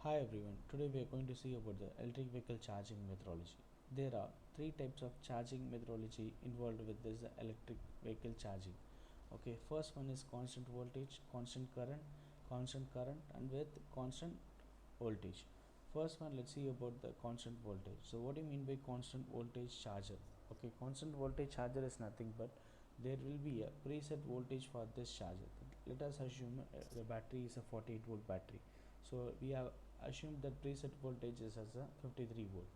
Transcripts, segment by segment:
Hi everyone, today we are going to see about the electric vehicle charging methodology. There are three types of charging methodology involved with this electric vehicle charging. Okay, first one is constant voltage, constant current and with constant voltage. First one, let's see about the constant voltage. So what do you mean by constant voltage charger? Okay, constant voltage charger is nothing but there will be a preset voltage for this charger. Let us assume the battery is a 48 volt battery. So we have assumed that preset voltage is as a 53 volt.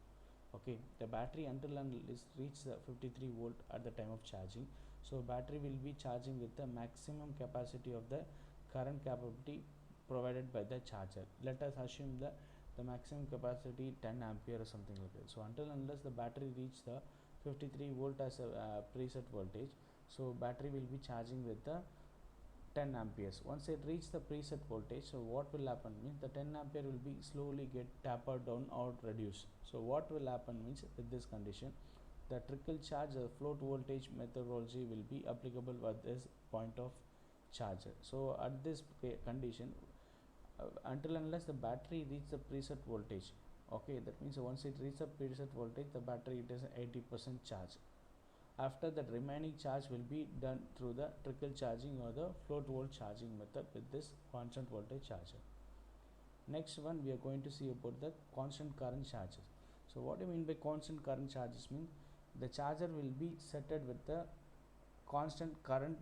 Okay, the battery until and is reach the 53 volt at the time of charging. So battery will be charging with the maximum capacity of the current capability provided by the charger. Let us assume the maximum capacity 10 ampere or something like that. So until unless the battery reach the 53 volt as a preset voltage, so battery will be charging with the 10 amperes. Once it reaches the preset voltage, so what will happen means the 10 ampere will be slowly get tapered down or reduced. So what will happen means with this condition the trickle charge float voltage methodology will be applicable at this point of charger. So at this condition, until unless the battery reach the preset voltage, okay, that means once it reaches the preset voltage the battery it is 80% charge. After that remaining charge will be done through the trickle charging or the float volt charging method with this constant voltage charger. Next one we are going to see about the constant current charges. So what do you mean by constant current charges means the charger will be setted with the constant current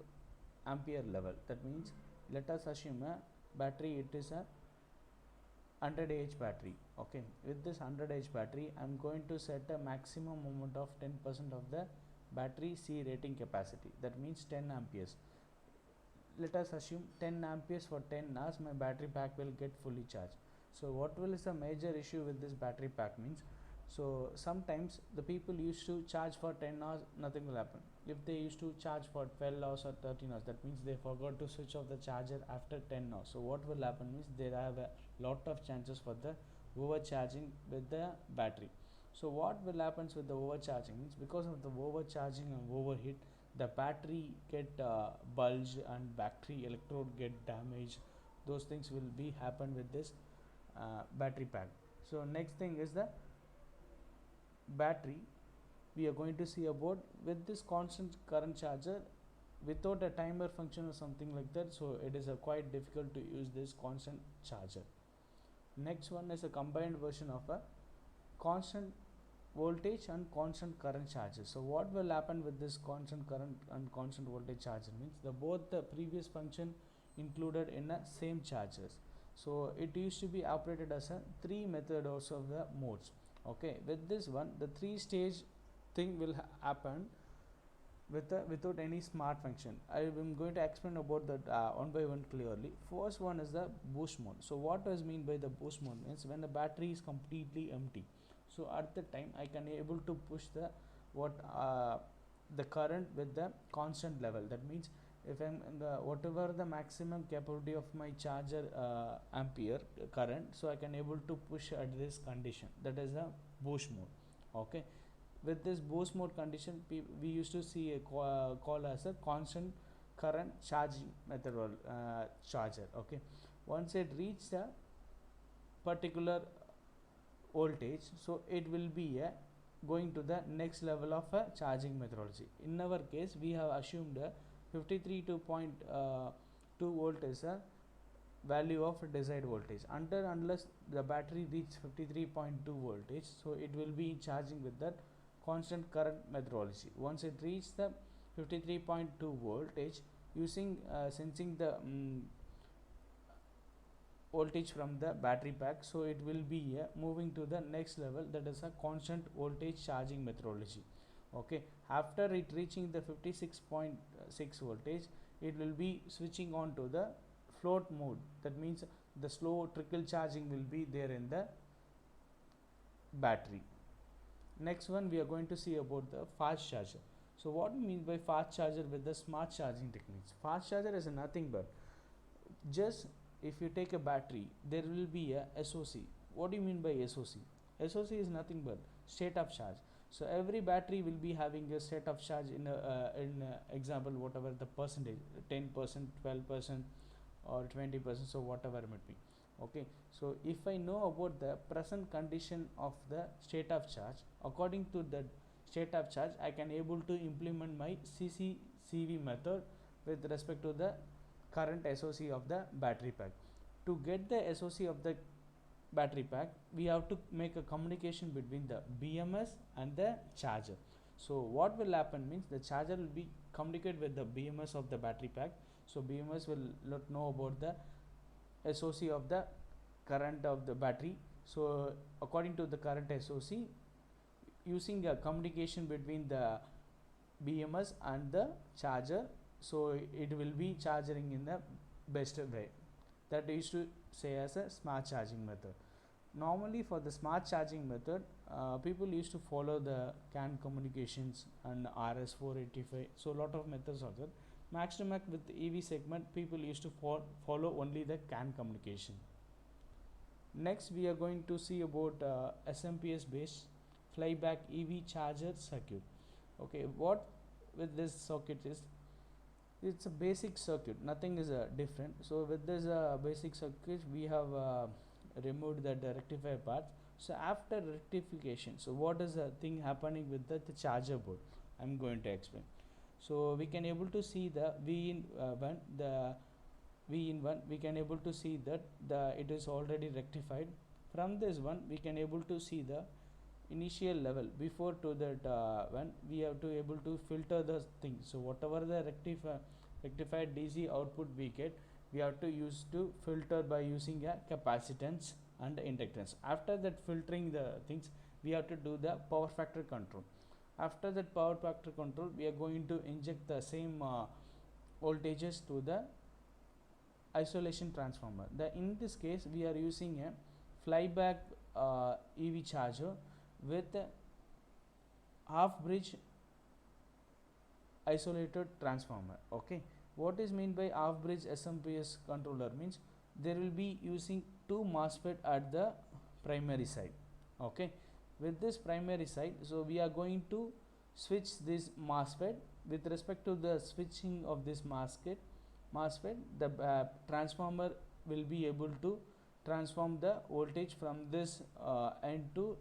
ampere level. That means let us assume a battery it is a 100 Ah battery. Okay, with this 100 Ah battery I'm going to set a maximum amount of 10% of the battery C rating capacity, that means 10 amperes. Let us assume 10 amperes for 10 hours my battery pack will get fully charged. So what will is the major issue with this battery pack means, so sometimes the people used to charge for 10 hours, nothing will happen. If they used to charge for 12 hours or 13 hours, that means they forgot to switch off the charger after 10 hours. So what will happen means there are a lot of chances for the overcharging with the battery. So what will happens with the overcharging means because of the overcharging and overheat the battery get bulge and battery electrode get damaged. Those things will be happen with this battery pack. So next thing is the battery we are going to see about with this constant current charger without a timer function or something like that, so it is quite difficult to use this constant charger. Next one is a combined version of a constant voltage and constant current charges. So what will happen with this constant current and constant voltage charger means the both the previous function included in a same chargers. So it used to be operated as a three methods of the modes. Okay, with this one the three stage thing will happen without any smart function. I am going to explain about that one by one clearly. First one is the boost mode. So what does mean by the boost mode means when the battery is completely empty. So at the time I can able to push the current with the constant level. That means if I'm whatever the maximum capability of my charger ampere current, so I can able to push at this condition, that is the boost mode. Okay, with this boost mode condition we used to see a call as a constant current charging method charger. Okay, once it reaches a particular voltage, so it will be going to the next level of a charging methodology. In our case we have assumed 53.2 volt is a value of desired voltage. Until unless the battery reaches 53.2 voltage, so it will be charging with that constant current methodology. Once it reaches the 53.2 voltage, using sensing the voltage from the battery pack, so it will be moving to the next level, that is a constant voltage charging methodology. Okay, after it reaching the 56.6 voltage, it will be switching on to the float mode. That means the slow trickle charging will be there in the battery. Next one we are going to see about the fast charger. So what we mean by fast charger with the smart charging techniques? Fast charger is nothing but just if you take a battery there will be a SOC. What do you mean by SOC? SOC is nothing but state of charge. So every battery will be having a state of charge in example whatever the percentage, 10%, 12% or 20%, so whatever it might be. Okay, so if I know about the present condition of the state of charge, according to the state of charge I can able to implement my CCCV method with respect to the current SOC of the battery pack. To get the SOC of the battery pack, we have to make a communication between the BMS and the charger. So what will happen means the charger will be communicate with the BMS of the battery pack. So BMS will let know about the SOC of the current of the battery. So according to the current SOC, using a communication between the BMS and the charger, so it will be charging in the best way. That used to say as a smart charging method. Normally for the smart charging method, people used to follow the CAN communications and RS485. So a lot of methods are there. Max to Max with EV segment, people used to follow only the CAN communication. Next we are going to see about SMPS based flyback EV charger circuit. Okay, what with this circuit is, it's a basic circuit, nothing is different. So with this basic circuit we have removed the rectifier part. So after rectification, so what is the thing happening with the charger board, I'm going to explain. So we can able to see the V in one, the V in one, we can able to see that it is already rectified. From this one we can able to see the initial level. Before to that one we have to able to filter the thing. So whatever the rectified DC output we get, we have to use to filter by using a capacitance and inductance. After that filtering the things, we have to do the power factor control. After that power factor control, we are going to inject the same voltages to the isolation transformer. In this case we are using a flyback EV charger with half bridge isolated transformer. Okay, what is mean by half bridge SMPS controller means there will be using two MOSFET at the primary side. Okay, with this primary side, so we are going to switch this MOSFET. With respect to the switching of this MOSFET, the transformer will be able to transform the voltage from this end to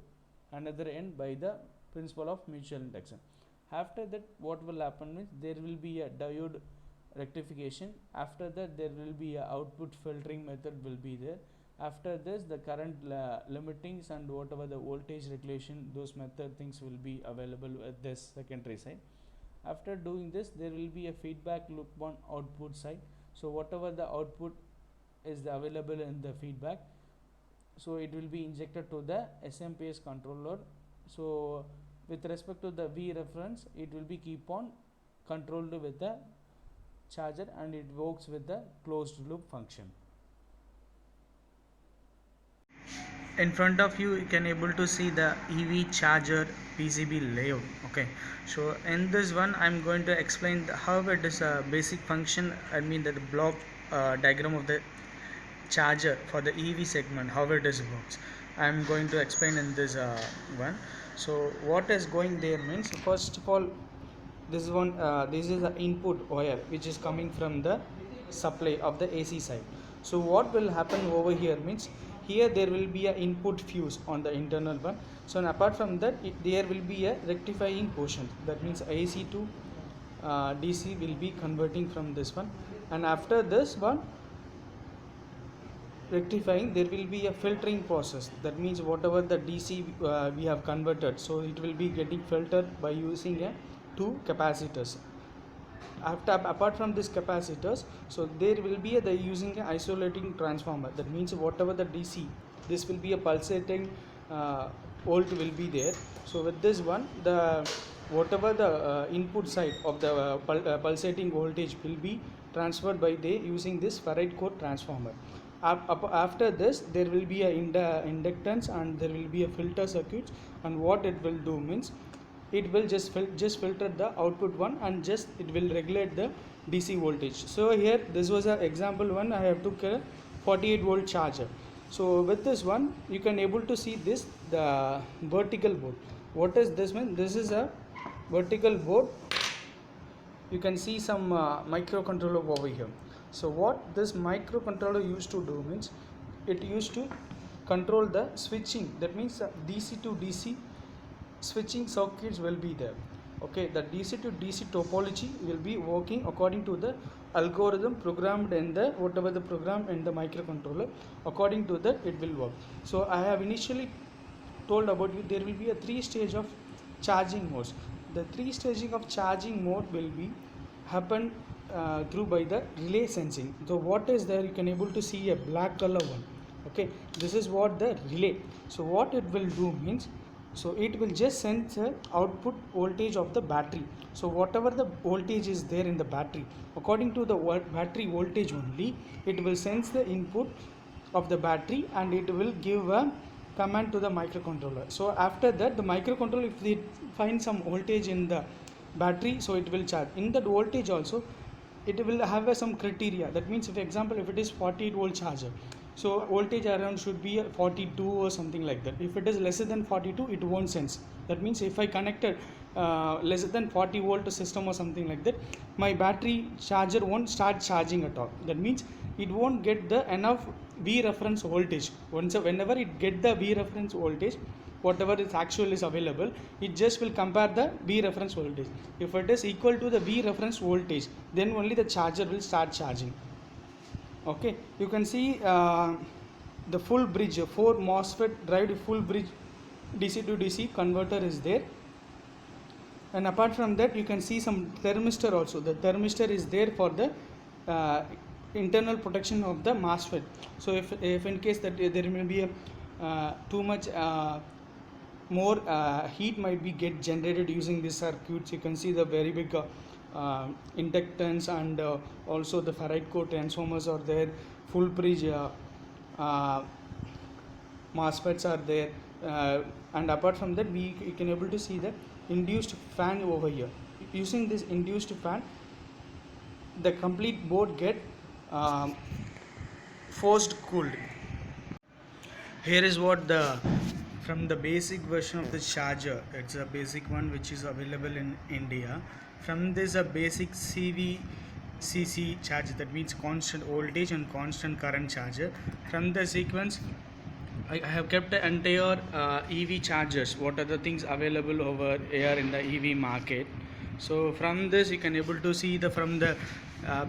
another end by the principle of mutual induction. After that what will happen is there will be a diode rectification. After that there will be a output filtering method will be there. After this the current limitings and whatever the voltage regulation, those method things will be available at this secondary side. After doing this there will be a feedback loop on output side. So whatever the output is available in the feedback, so it will be injected to the SMPS controller. So with respect to the V reference, it will be keep on controlled with the charger and it works with the closed loop function. In front of you can able to see the EV charger PCB layout. Okay, so in this one I'm going to explain how it is a basic function, I mean the block diagram of the charger for the EV segment, how it is works. I'm going to explain in this one. So what is going there means, first of all, this one this is the input wire which is coming from the supply of the AC side. So what will happen over here means, here there will be a input fuse on the internal one. So apart from that there will be a rectifying portion, that means AC to DC will be converting from this one, and after this one rectifying there will be a filtering process. That means whatever the DC we have converted, so it will be getting filtered by using a two capacitors. Apart from this capacitors, so there will be the using an isolating transformer. That means whatever the DC, this will be a pulsating volt will be there. So with this one, the whatever the input side of the pulsating voltage will be transferred by the using this ferrite core transformer. After this there will be a inductance and there will be a filter circuit, and what it will do means, it will just filter the output one and just it will regulate the DC voltage. So here this was an example one, I have took a 48 volt charger. So with this one you can able to see this, the vertical board. What is this mean? This is a vertical board. You can see some microcontroller over here. So what this microcontroller used to do means, it used to control the switching. That means DC to DC switching circuits will be there. Okay, the DC to DC topology will be working according to the algorithm programmed in the whatever the program in the microcontroller. According to that, it will work. So I have initially told about you, there will be a 3 stage of charging modes. The 3 staging of charging mode will be happen through by the relay sensing. So what is there, you can able to see a black color one. Okay, this is what the relay. So what it will do means, so it will just sense the output voltage of the battery. So whatever the voltage is there in the battery, according to the battery voltage only, it will sense the input of the battery and it will give a command to the microcontroller. So after that, the microcontroller, if it finds some voltage in the battery, so it will charge. In that voltage also, it will have some criteria. That means, if example, if it is 48 volt charger, so voltage around should be 42 or something like that. If it is lesser than 42, it won't sense. That means if I connected less than 40 volt system or something like that, my battery charger won't start charging at all. That means it won't get the enough V reference voltage. Whenever it get the V reference voltage, whatever is actual is available, it just will compare the V reference voltage. If it is equal to the V reference voltage, then only the charger will start charging. Okay, you can see the full bridge, 4 MOSFET drive full bridge DC to DC converter is there. And apart from that, you can see some thermistor also. The thermistor is there for the internal protection of the MOSFET. So if in case that there may be a too much more heat might be get generated using this circuits, you can see the very big inductance and also the ferrite core transformers are there, full bridge MOSFETs are there, and apart from that, we can able to see the induced fan over here. Using this induced fan, the complete board get forced cooled. Here is what the from the basic version of the charger. It's a basic one which is available in India. From this a basic CVCC charger, that means constant voltage and constant current charger. From the sequence, I have kept the entire EV chargers. What are the things available over here in the EV market? So from this you can able to see the from the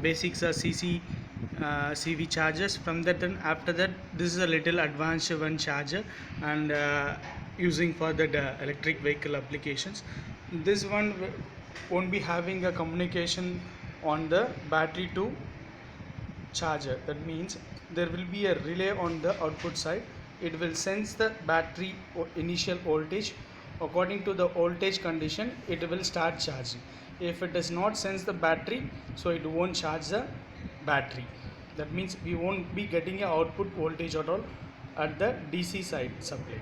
basics CV chargers. From that, then after that, this is a little advanced one charger and using for the electric vehicle applications. This one won't be having a communication on the battery to charger. That means there will be a relay on the output side. It will sense the battery initial voltage. According to the voltage condition, it will start charging. If it does not sense the battery, so it won't charge the battery. That means we won't be getting a output voltage at all at the DC side supply.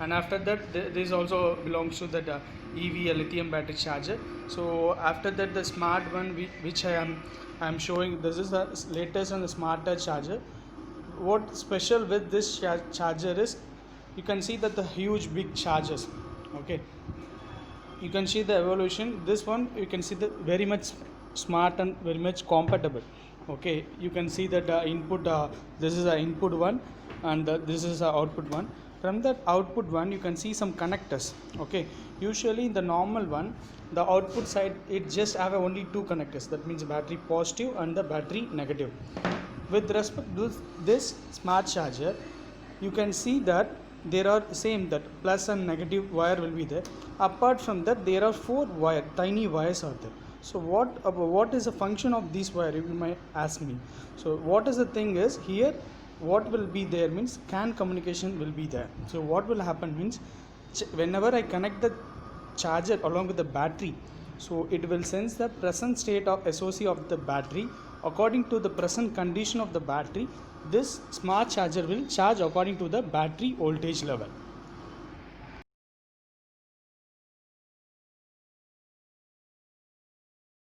And after that, this also belongs to the EV lithium battery charger. So after that, the smart one which I am showing, this is the latest and the smarter charger. What special with this charger is, you can see that the huge big chargers. Okay, you can see the evolution. This one you can see the very much smart and very much compatible. Okay, you can see that input, this is the input one and this is the output one. From that output one, you can see some connectors. Okay, usually in the normal one, the output side, it just have only 2 connectors. That means battery positive and the battery negative. With respect to this smart charger, you can see that there are same that plus and negative wire will be there. Apart from that, there are 4 tiny wires out there. So what is the function of this wire, you might ask me. So what is the thing is, here what will be there means CAN communication will be there. So what will happen means, whenever I connect the charger along with the battery, so it will sense the present state of SOC of the battery. According to the present condition of the battery, this smart charger will charge according to the battery voltage level.